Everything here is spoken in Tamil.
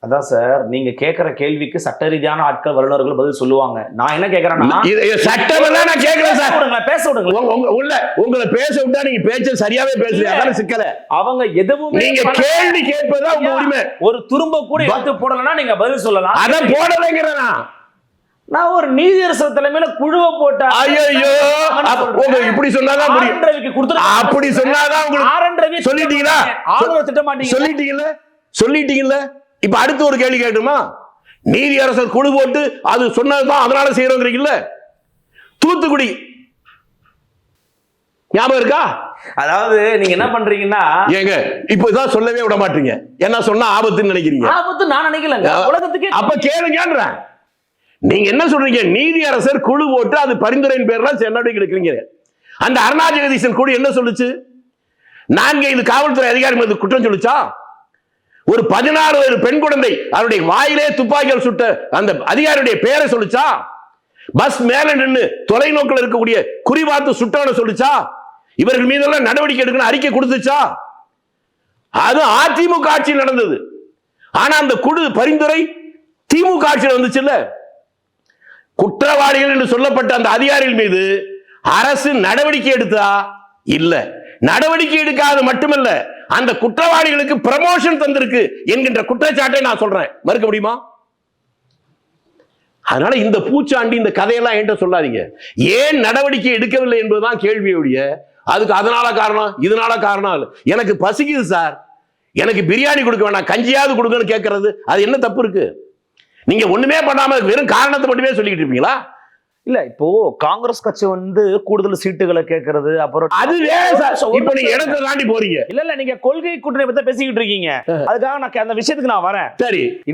அதான் சார், நீங்க கேட்கிற கேள்விக்கு சட்ட ரீதியான ஆட்கள் வல்லுநர்கள் பதில் சொல்லுவாங்க. நான் என்ன கேட்கறேன்னா, சட்டம் நான் கேட்கல சார். பேச விடுங்க. உங்களை பேச விட்டா நீங்க பேச்ச சரியாவே பேசல. அதான சிக்கல. அவங்க எதுவுமே நீங்க கேள்வி கேட்பதா உங்க உரிமை. ஒரு துரும்ப கூட எடுத்து போடலன்னா நீங்க பதில் சொல்லலாம். அத போடலைங்கறனா. நான் ஒரு நீதியரசர் தலைமையில குழுவை போட்டா ஐயோ உங்க இப்படி சொன்னாதான் முடியும். அப்படி சொன்னாதான் உங்களுக்கு சொல்லிட்டீங்களா? ஆளுநர் திட்ட மாட்டீங்க. சொல்லிட்டீங்கல்ல. இப்ப அடுத்து ஒரு கேள்வி கேட்குமா? நீதியரசர் குழு போட்டு அது சொன்னதுதான் அதனால செய்யறோங்கிறீங்கல்ல. தூத்துக்குடி ஞாபகம் இருக்கா? அதாவது நீங்க என்ன பண்றீங்கன்னா, ஏங்க இப்ப இதான் சொல்லவே விட மாட்டீங்க. என்ன சொன்னா ஆபத்துன்னு நினைக்கிறீங்க? ஆபத்து நான் நினைக்கலங்க, உலகத்துக்கே. அப்ப கேளுங்கன்ற. நீங்க என்ன சொல்றீங்க? நீதியரசர் குழு போட்டு அது பரிந்துரையின் பேர்ல நடவடிக்கை எடுக்கிறீங்க. அந்த அருணா ஜெகதீசன் குழு என்ன சொல்லுச்சு? 4 காவல்துறை அதிகாரி மீது குற்றம் சொல்லுச்சா? ஒரு 16 வயது பெண் குழந்தை அவருடைய வாயிலே துப்பாக்கியால் சுட்ட அந்த அதிகாரியுடைய பெயரை சொல்லுச்சா? பஸ் மேல நின்று தொலைநோக்கில் இருக்கக்கூடிய குறிபார்த்து சுட்டவனை சொல்லுச்சா? இவர்கள் மீதெல்லாம் நடவடிக்கை எடுக்கணும் அறிக்கை கொடுத்துச்சா? அது அதிமுக ஆட்சியில் நடந்தது. ஆனா அந்த குழு பரிந்துரை திமுக ஆட்சியில் வந்துச்சு. குற்றவாளிகள் என்று சொல்லப்பட்ட அந்த அதிகாரிகள் மீது அரசு நடவடிக்கை எடுத்தா? இல்ல. நடவடிக்கை எடுக்காது மட்டுமல்ல, அந்த குற்றவாளிகளுக்கு ப்ரமோஷன் தந்திருக்கு என்கின்ற குற்றச்சாட்டை நான் சொல்றேன். மறுக்க முடியுமா? அதனால இந்த பூச்சாண்டி இந்த கதையெல்லாம் என்கிட்ட சொல்லாதீங்க. ஏன் நடவடிக்கை எடுக்கவில்லை என்பதுதான் கேள்வியுடைய. அதுக்கு அதனால காரணம் இதனால காரணம். எனக்கு பசிக்குது சார், எனக்கு பிரியாணி கொடுக்க வேணாம், கஞ்சியாவது கொடுக்கன்னு கேட்கறது அது என்ன தப்பு இருக்கு? நீங்க ஒண்ணுமே பண்ணாம வெறும் காரணத்தை மட்டுமே சொல்லிட்டு இருப்பீங்களா? இல்ல, இப்போ காங்கிரஸ் கட்சி கூடுதல் சீட்டுகளை கேட்கறது, அப்புறம் அது இப்ப நீங்க இடத்தை தாண்டி போறீங்க. இல்ல நீங்க கொள்கை கூட்டணி பத்தி பேசிக்கிட்டு இருக்கீங்க. அதுக்காக நான் அந்த விஷயத்துக்கு நான் வரேன். சரி.